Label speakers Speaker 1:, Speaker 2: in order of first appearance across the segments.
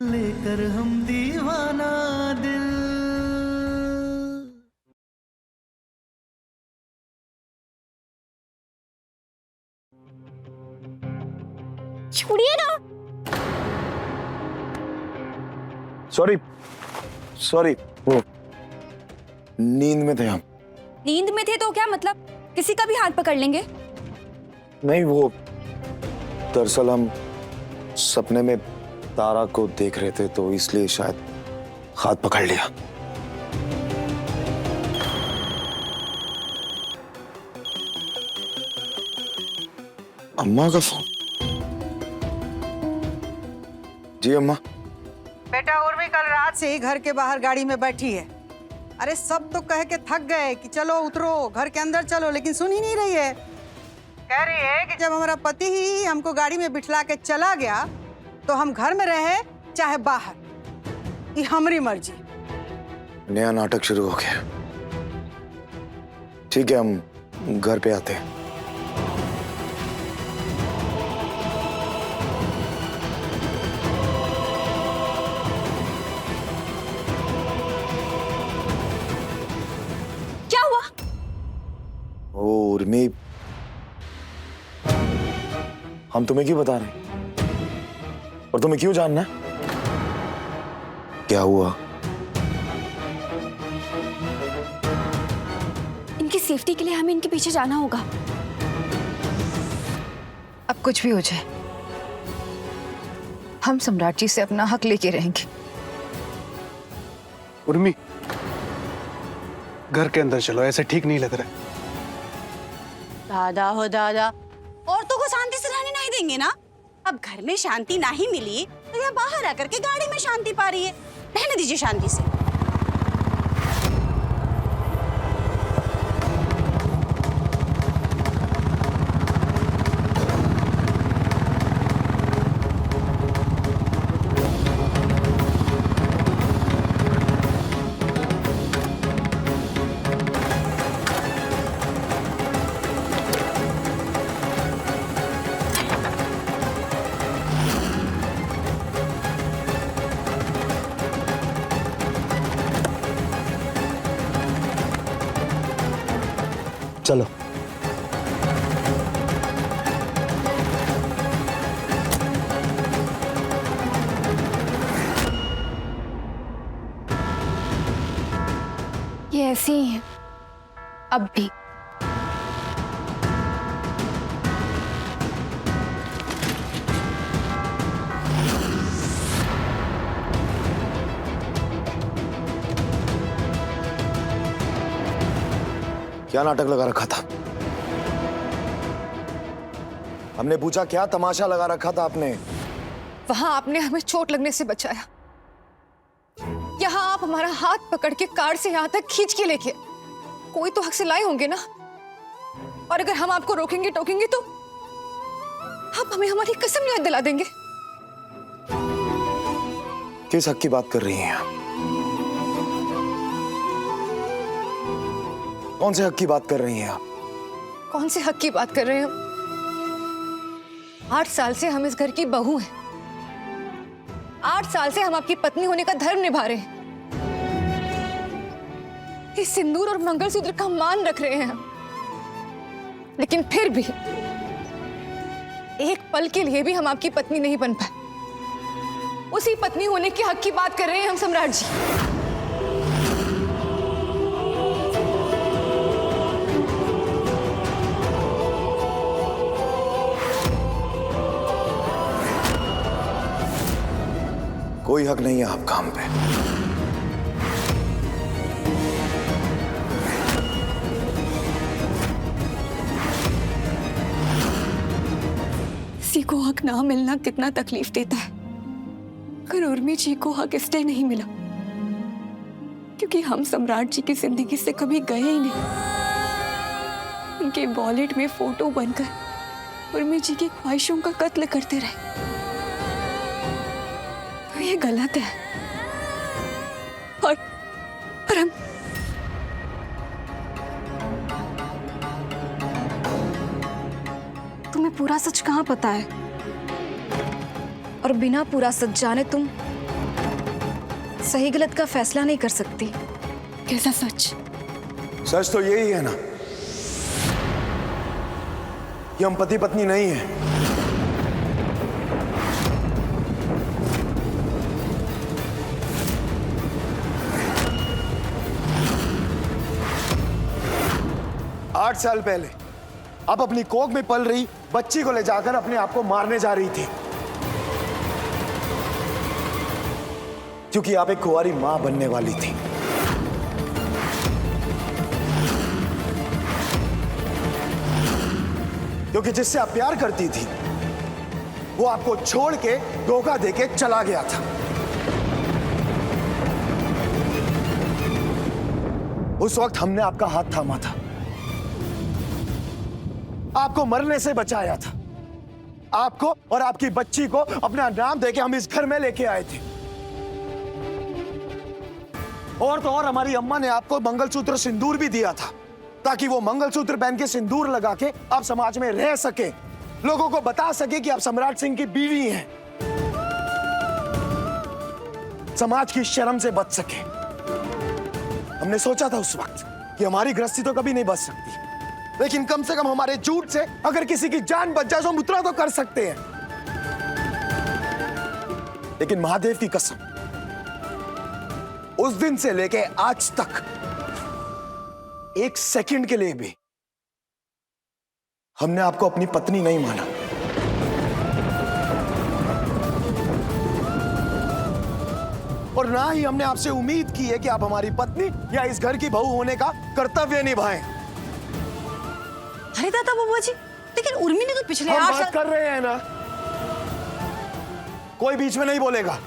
Speaker 1: लेकर हम दीवाना दिल।
Speaker 2: छोड़िए ना।
Speaker 3: सॉरी सॉरी, वो नींद में थे हम।
Speaker 2: नींद में थे तो क्या मतलब, किसी का भी हाथ पकड़ लेंगे?
Speaker 3: नहीं, वो दरअसल हम सपने में तारा को देख रहे थे तो इसलिए शायद हाथ पकड़ लिया। अम्मा का फोन। जी अम्मा।
Speaker 4: बेटा उर्मी कल रात से ही घर के बाहर गाड़ी में बैठी है। अरे सब तो कह के थक गए कि चलो उतरो, घर के अंदर चलो, लेकिन सुन ही नहीं रही है। कह रही है कि जब हमारा पति ही हमको गाड़ी में बिठला के चला गया तो हम घर में रहे चाहे बाहर, ये हमारी मर्जी।
Speaker 3: नया नाटक शुरू हो गया। ठीक है, हम घर पे आते हैं।
Speaker 2: क्या हुआ?
Speaker 3: ओ उर्मी, हम तुम्हें क्यों बता रहे हैं और तुम्हें क्यों जानना है? क्या हुआ?
Speaker 2: इनकी सेफ्टी के लिए हमें इनके पीछे जाना होगा।
Speaker 5: अब कुछ भी हो जाए, हम सम्राट जी से अपना हक लेके रहेंगे।
Speaker 6: उर्मी, घर के अंदर चलो, ऐसे ठीक नहीं लग रहा है।
Speaker 7: दादा हो दादा, औरतों को शांति से रहने नहीं देंगे ना? अब घर में शांति ना ही मिली तो यह बाहर आकर के गाड़ी में शांति पा रही है। रहने दीजिए शांति से।
Speaker 3: चलो।
Speaker 2: ये ऐसे ही है अब भी।
Speaker 3: क्या नाटक लगा रखा था? हमने पूछा क्या तमाशा लगा रखा था आपने?
Speaker 5: वहां आपने हमें चोट लगने से बचाया, यहाँ आप हमारा हाथ पकड़ के कार से यहाँ तक खींच के लेके, कोई तो हक से लाए होंगे ना। और अगर हम आपको रोकेंगे टोकेंगे तो आप हमें हमारी कसम याद दिला देंगे।
Speaker 3: किस हक की बात कर रही हैं आप? कौन से हक की बात कर रही हैं आप?
Speaker 5: कौन से हक की बात कर रहे हैं हम? 8 साल से हम इस घर की बहू हैं। 8 साल से हम आपकी पत्नी होने का धर्म निभा रहे हैं। इस सिंदूर और मंगलसूत्र का मान रख रहे हैं हम। लेकिन फिर भी एक पल के लिए भी हम आपकी पत्नी नहीं बन पाए। उसी पत्नी होने के हक की बात कर रहे हैं हम सम्राट जी।
Speaker 3: कोई हक नहीं है आपका हम पे।
Speaker 2: किसी को हक ना मिलना कितना तकलीफ देता है, पर उर्मी जी को हक इसलिए नहीं मिला क्योंकि हम सम्राट जी की जिंदगी से कभी गए ही नहीं। उनके वॉलेट में फोटो बनकर उर्मी जी की ख्वाहिशों का कत्ल करते रहे। तो ये गलत है। और हम तुम्हें पूरा सच कहाँ पता है? और बिना पूरा सच जाने तुम
Speaker 5: सही गलत का फैसला नहीं कर सकती।
Speaker 2: कैसा सच?
Speaker 3: सच तो यही है ना कि हम पति पत्नी नहीं हैं। 8 साल पहले आप अपनी कोख में पल रही बच्ची को ले जाकर अपने आप को मारने जा रही थी, क्योंकि आप एक कुंवारी मां बनने वाली थी। क्योंकि जिससे आप प्यार करती थी वो आपको छोड़ के धोखा देके चला गया था। उस वक्त हमने आपका हाथ थामा था, आपको मरने से बचाया था। आपको और आपकी बच्ची को अपना नाम देके हम इस घर में लेके आए थे। और तो और हमारी अम्मा ने आपको मंगलसूत्र सिंदूर भी दिया था, ताकि वो मंगलसूत्र पहन के सिंदूर लगा के आप समाज में रह सके, लोगों को बता सके कि आप सम्राट सिंह की बीवी हैं, समाज की शर्म से बच सके। हमने सोचा था उस वक्त कि हमारी गृहस्थी तो कभी नहीं बच सकती, लेकिन कम से कम हमारे झूठ से अगर किसी की जान बच जाए तो हम उतना तो कर सकते हैं। लेकिन महादेव की कसम, उस दिन से लेके आज तक एक सेकंड के लिए भी हमने आपको अपनी पत्नी नहीं माना। और ना ही हमने आपसे उम्मीद की है कि आप हमारी पत्नी या इस घर की बहू होने का कर्तव्य निभाएं।
Speaker 7: अरे दादा बुआ जी, लेकिन उर्मी ने तो पिछले
Speaker 3: हम
Speaker 7: 8
Speaker 3: बात
Speaker 7: साल
Speaker 3: कर रहे हैं ना, कोई बीच में नहीं बोलेगा।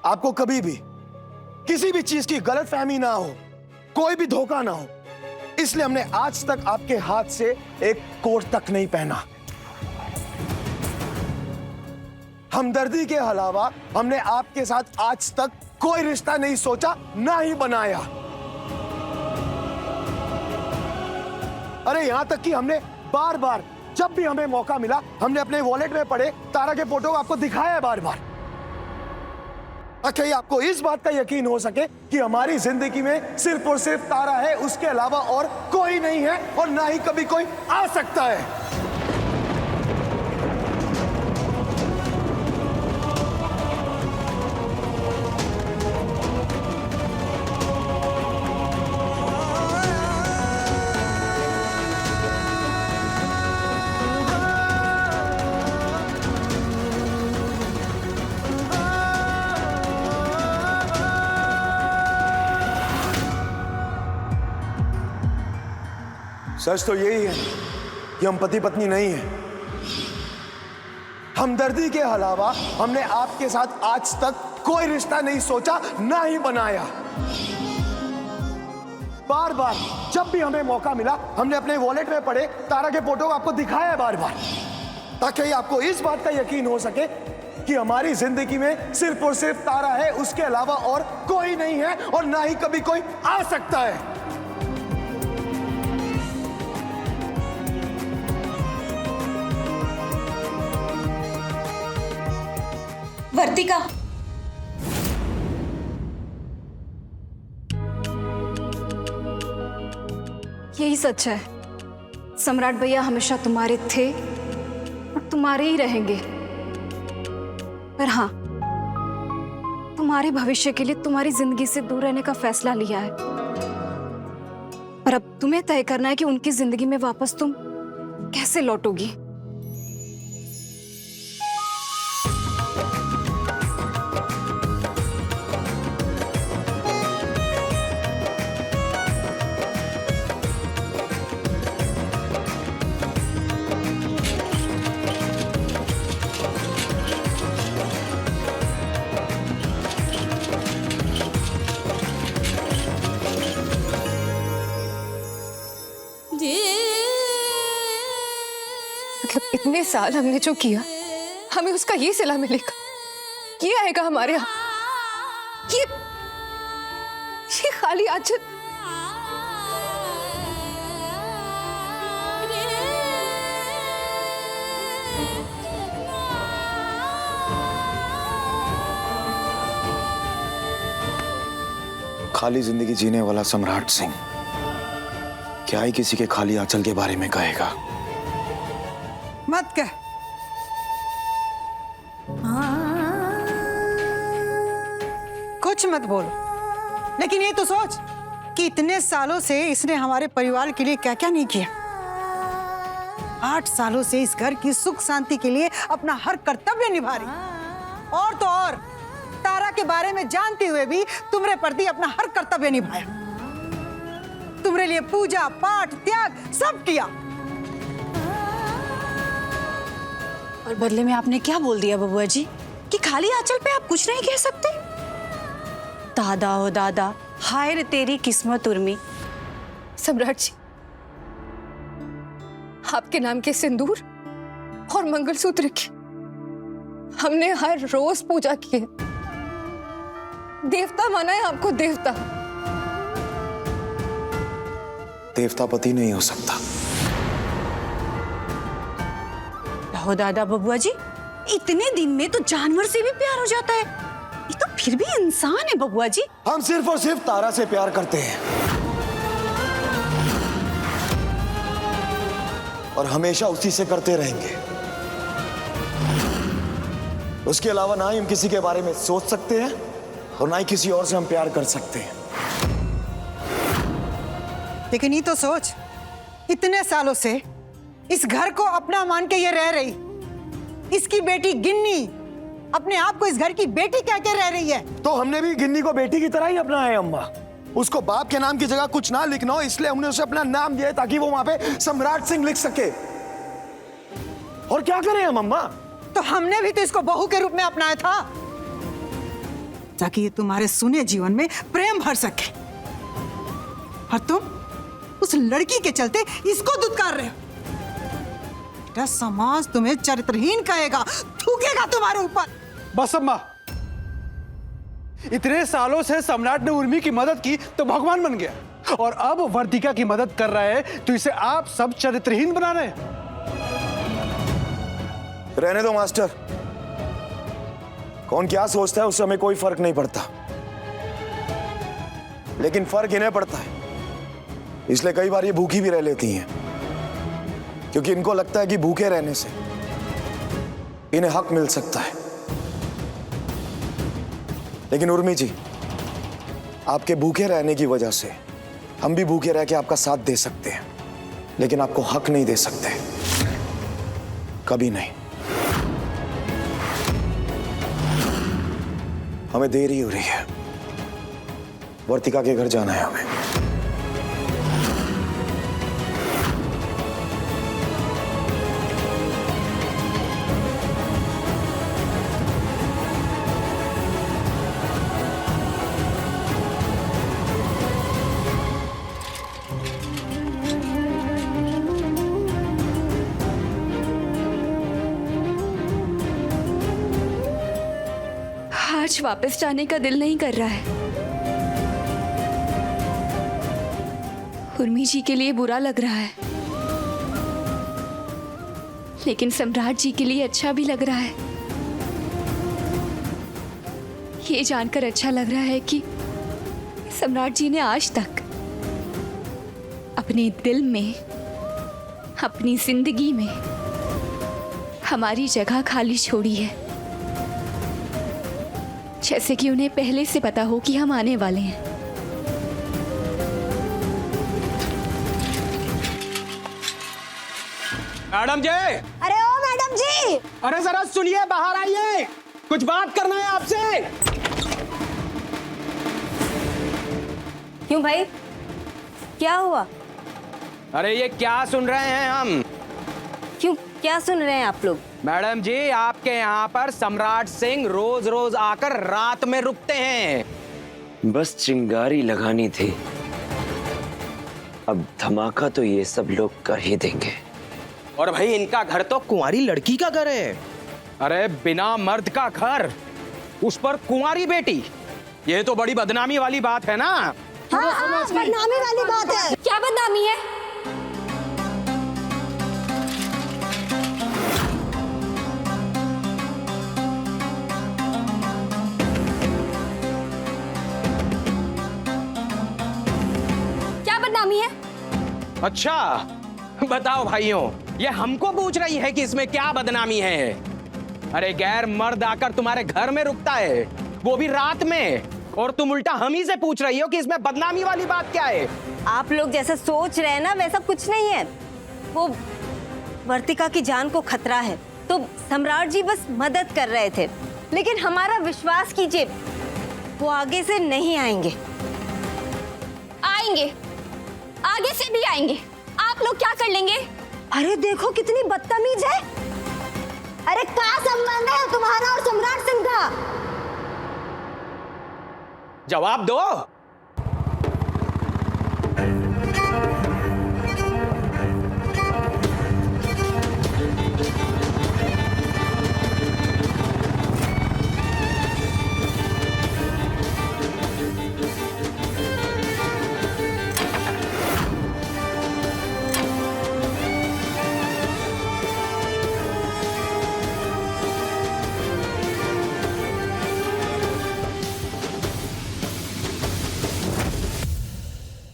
Speaker 3: आपको कभी भी किसी भी चीज की गलतफहमी ना हो, कोई भी धोखा ना हो, इसलिए हमने आज तक आपके हाथ से एक कोट तक नहीं पहना। हमदर्दी के अलावा हमने आपके साथ आज तक कोई रिश्ता नहीं सोचा, ना ही बनाया। अरे यहां तक कि हमने बार बार जब भी हमें मौका मिला, हमने अपने वॉलेट में पड़े तारा के फोटो आपको दिखाया है बार बार, ताकि आपको इस बात का यकीन हो सके कि हमारी जिंदगी में सिर्फ और सिर्फ तारा है, उसके अलावा और कोई नहीं है और ना ही कभी कोई आ सकता है। सच तो यही है कि हम पति पत्नी नहीं हैं। हमदर्दी के अलावा हमने आपके साथ आज तक कोई रिश्ता नहीं सोचा, ना ही बनाया। बार बार जब भी हमें मौका मिला, हमने अपने वॉलेट में पड़े तारा के फोटो आपको दिखाया है बार बार, ताकि आपको इस बात का यकीन हो सके कि हमारी जिंदगी में सिर्फ और सिर्फ तारा है, उसके अलावा और कोई नहीं है और ना ही कभी कोई आ सकता है।
Speaker 7: वर्तिका,
Speaker 5: यही सच है। सम्राट भैया हमेशा तुम्हारे थे और तुम्हारे ही रहेंगे। पर हाँ, तुम्हारे भविष्य के लिए तुम्हारी जिंदगी से दूर रहने का फैसला लिया है। पर अब तुम्हें तय करना है कि उनकी जिंदगी में वापस तुम कैसे लौटोगी। मतलब इतने साल हमने जो किया, हमें उसका ये सिला मिलेगा? ये आएगा हमारे यहाँ? ये खाली आंचल?
Speaker 3: खाली जिंदगी जीने वाला सम्राट सिंह क्या ही किसी के खाली आंचल के बारे में कहेगा?
Speaker 4: मत कह। कुछ मत बोलो, लेकिन ये तो सोच कि इतने सालों से इसने हमारे परिवार के लिए क्या क्या नहीं किया। 8 सालों से इस घर की सुख शांति के लिए अपना हर कर्तव्य निभा रही। और तो और तारा के बारे में जानते हुए भी तुम्हारे प्रति अपना हर कर्तव्य निभाया। तुम्हारे लिए पूजा पाठ त्याग सब किया।
Speaker 7: और बदले में आपने क्या बोल दिया बबुआ जी कि खाली आंचल पे आप कुछ नहीं कह सकते? दादा हो दादा, हाय रे तेरी किस्मत उर्मी।
Speaker 5: सम्राट जी, आपके नाम के सिंदूर और मंगलसूत्र की हमने हर रोज पूजा की है। देवता माना है आपको, देवता।
Speaker 3: देवता पति नहीं हो सकता।
Speaker 7: हो दादा बबुआ जी, इतने दिन में तो जानवर से भी प्यार हो जाता है, ये तो फिर भी इंसान है बबुआ जी।
Speaker 3: हम सिर्फ और सिर्फ तारा से प्यार करते हैं और हमेशा उसी से करते रहेंगे। उसके अलावा ना ही हम किसी के बारे में सोच सकते हैं और ना ही किसी और से हम प्यार कर सकते हैं।
Speaker 4: लेकिन ये तो सोच, इतने सालों से इस घर को अपना मान के ये रह रही। इसकी बेटी गिन्नी अपने आप को इस घर की बेटी कह के रह रही है।
Speaker 3: तो हमने भी गिन्नी को बेटी की तरह ही अपनाया है अम्मा। उसको बाप के नाम की जगह कुछ ना लिखना हो, इसलिए हमने उसे अपना नाम दिया ताकि वो वहां पे सम्राट सिंह लिख सके। और क्या करें हम अम्मा?
Speaker 4: तो हमने भी तो इसको बहू के रूप में अपनाया था ताकि ये तुम्हारे सुने जीवन में प्रेम भर सके। और तुम उस लड़की के चलते इसको दुत्कार रहे हो। बेटा, समाज तुम्हें चरित्रहीन कहेगा, थूकेगा तुम्हारे ऊपर।
Speaker 6: बस अम्मा, इतने सालों से सम्राट ने उर्मी की मदद की तो भगवान बन गया, और अब वर्तिका की मदद कर रहा है तो इसे आप सब चरित्रहीन बना रहे हैं।
Speaker 3: रहने दो मास्टर, कौन क्या सोचता है उससे हमें कोई फर्क नहीं पड़ता, लेकिन फर्क इन्हें पड़ता है। इसलिए कई बार ये भूखी भी रह लेती हैं, क्योंकि इनको लगता है कि भूखे रहने से इन्हें हक मिल सकता है। लेकिन उर्मी जी, आपके भूखे रहने की वजह से हम भी भूखे रह के आपका साथ दे सकते हैं, लेकिन आपको हक नहीं दे सकते, कभी नहीं। हमें देरी हो रही है, वर्तिका के घर जाना है हमें।
Speaker 2: आज वापस जाने का दिल नहीं कर रहा है। उर्मी जी के लिए बुरा लग रहा है, लेकिन सम्राट जी के लिए अच्छा भी लग रहा है। ये जानकर अच्छा लग रहा है कि सम्राट जी ने आज तक अपने दिल में, अपनी जिंदगी में हमारी जगह खाली छोड़ी है, जैसे कि उन्हें पहले से पता हो कि हम आने वाले हैं।
Speaker 8: मैडम जी!
Speaker 7: अरे ओ मैडम जी!
Speaker 8: अरे जरा सुनिए, बाहर आइए, कुछ बात करना है आपसे।
Speaker 7: क्यों भाई, क्या हुआ?
Speaker 8: अरे ये क्या सुन रहे हैं हम?
Speaker 7: क्यों, क्या सुन रहे हैं आप लोग?
Speaker 8: मैडम जी, आपके यहाँ पर सम्राट सिंह रोज रोज आकर रात में रुकते हैं।
Speaker 9: बस चिंगारी लगानी थी, अब धमाका तो ये सब लोग कर ही देंगे।
Speaker 8: और भाई, इनका घर तो कुंवारी लड़की का घर है। अरे बिना मर्द का घर, उस पर कुंवारी बेटी, ये तो बड़ी बदनामी वाली बात है ना?
Speaker 7: हाँ, बदनामी वाली बात है।
Speaker 2: क्या बदनामी है? बदनामी है?
Speaker 8: अच्छा बताओ भाइयों, ये हमको पूछ रही है कि इसमें क्या बदनामी है? अरे गैर मर्द आकर तुम्हारे घर में रुकता है, वो भी रात में, और तुम उल्टा हम ही से पूछ रही हो कि इसमें बदनामी वाली बात क्या है?
Speaker 10: आप लोग जैसा सोच रहे हैं ना वैसा कुछ नहीं है। वो वर्तिका की जान को खतरा है तो सम्राट जी बस मदद कर रहे थे, लेकिन हमारा विश्वास कीजिए वो आगे से नहीं आएंगे।
Speaker 2: आएंगे, आगे से भी आएंगे। आप लोग क्या कर लेंगे?
Speaker 10: अरे देखो कितनी बदतमीज है। अरे क्या संबंध है तुम्हारा और सम्राट सिंह का?
Speaker 8: जवाब दो।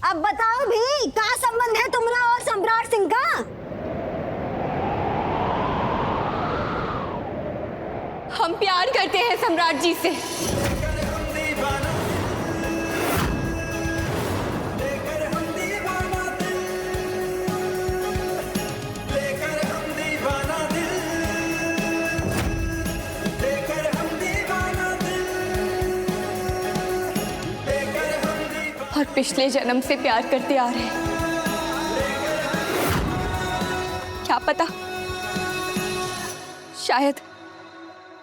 Speaker 10: अब बताओ भी क्या संबंध है तुम्हारा और सम्राट सिंह का?
Speaker 2: हम प्यार करते हैं सम्राट जी से। और पिछले जन्म से प्यार करते आ रहे हैं। क्या पता, शायद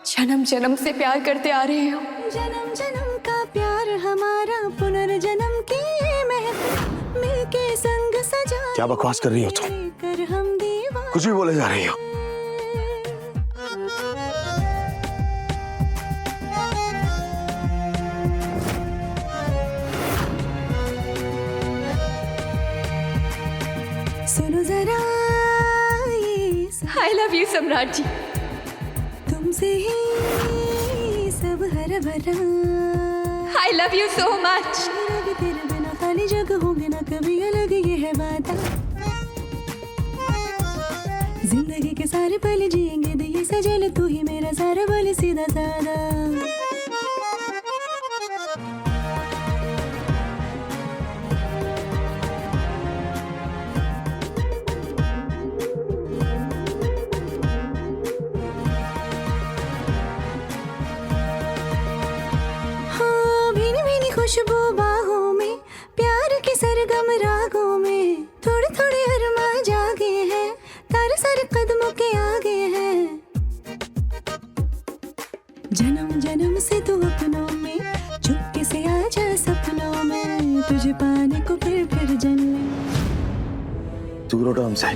Speaker 2: जन्म जन्म से प्यार करते आ रहे हो।
Speaker 1: जन्म जन्म का प्यार हमारा पुनर्जन्म की महफिल मिलके संग सजा।
Speaker 3: क्या बकवास कर रही हो तुम?
Speaker 1: कर हम दीवाने।
Speaker 3: कुछ भी बोले जा रही हो।
Speaker 1: सुनो जरा
Speaker 2: आई लव यू सम्राट जी।
Speaker 1: तुमसे ही सब हरा भरा।
Speaker 2: I love you so much.
Speaker 1: तेरे बिना खाली जगह होंगे ना कभी अलग, ये है वादा। जिंदगी के सारे पल जिएंगे दिए सजल, तू ही मेरा सारा बोले सीधा साधा। खुशबू बाहों में, प्यार के सरगम रागों में, थोड़े थोड़े अरमा जागे हैं, तारे सारे कदमों के आगे हैं। जन्म जन्म से तू अपनों में, चुपके से आ जा सपनों में, तुझे पाने को फिर जन्म।
Speaker 3: दूर हटो हमसे।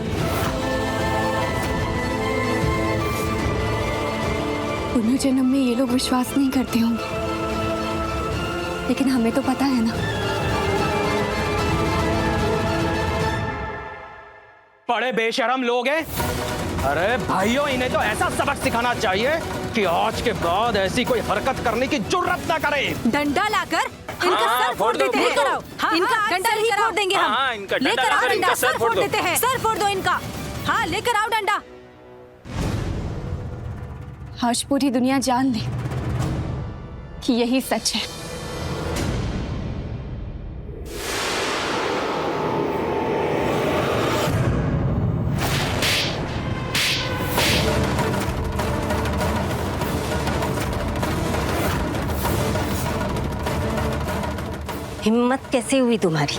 Speaker 2: पुनर्जन्म में ये लोग विश्वास नहीं करते होंगे, लेकिन हमें तो पता है ना।
Speaker 8: बड़े बेशरम लोग हैं। अरे भाइयों, इन्हें तो ऐसा सबक सिखाना चाहिए कि आज के बाद ऐसी कोई हरकत करने की जुर्रत ना करे।
Speaker 10: डंडा लाकर इनका सर फोड़ देते हैं। इनका डंडा ही फोड़ देंगे हम। लेकर आओ डंडा, सर फोड़ देते हैं। सर फोड़ दो इनका। हाँ लेकर आओ डंडा।
Speaker 2: आज पूरी दुनिया जान ले कि यही सच है।
Speaker 10: हिम्मत कैसे हुई तुम्हारी?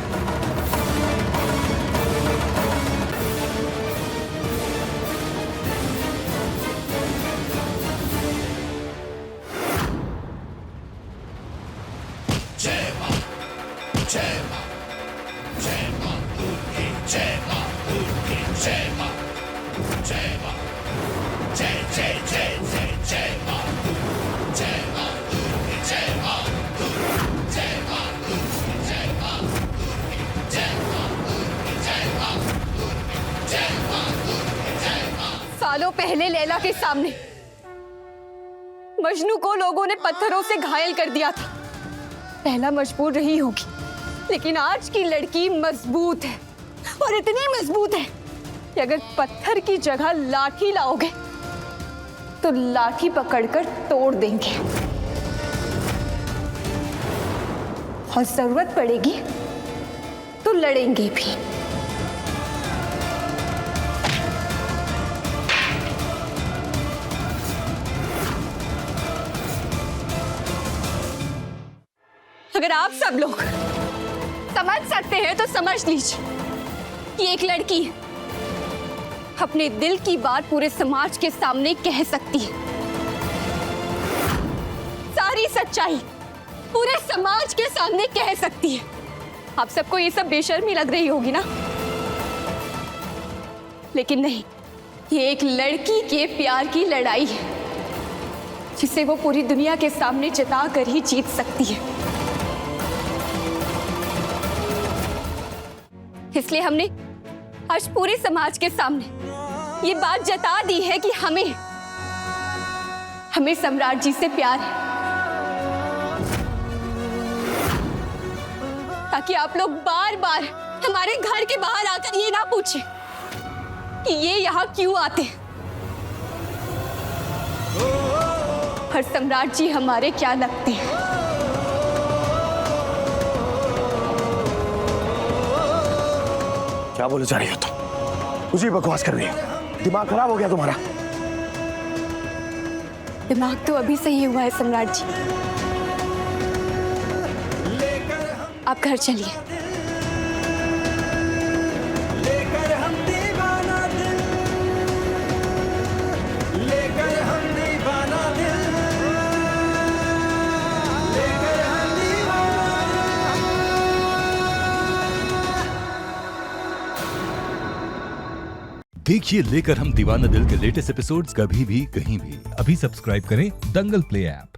Speaker 2: सालों पहले लैला के सामने मजनू को लोगों ने पत्थरों से घायल कर दिया था। लैला मजबूर रही होगी लेकिन आज की लड़की मजबूत है, और इतनी मजबूत है कि अगर पत्थर की जगह लाठी लाओगे तो लाठी पकड़कर तोड़ देंगे, और जरूरत पड़ेगी तो लड़ेंगे भी। अगर आप सब लोग समझ सकते हैं तो समझ लीजिए कि एक लड़की अपने दिल की बात पूरे समाज के सामने कह सकती है। सारी सच्चाई पूरे समाज के सामने कह सकती है। आप सबको ये सब बेशर्मी लग रही होगी ना, लेकिन नहीं, ये एक लड़की के प्यार की लड़ाई है जिसे वो पूरी दुनिया के सामने जता कर ही जीत सकती है। इसलिए हमने आज पूरे समाज के सामने ये बात जता दी है कि हमें सम्राट जी से प्यार है, ताकि आप लोग बार बार हमारे घर के बाहर आकर ये ना पूछें कि ये यहाँ क्यों आते हैं, और सम्राट जी हमारे क्या लगते हैं।
Speaker 3: क्या बोले जा रही हो तुम? मुझे बकवास कर रही हो? दिमाग खराब हो गया तुम्हारा?
Speaker 2: दिमाग तो अभी सही हुआ है सम्राट जी। आप घर चलिए।
Speaker 11: देखिए लेकर हम दीवाना दिल के लेटेस्ट एपिसोड्स कभी भी कहीं भी। अभी सब्सक्राइब करें दंगल प्ले ऐप।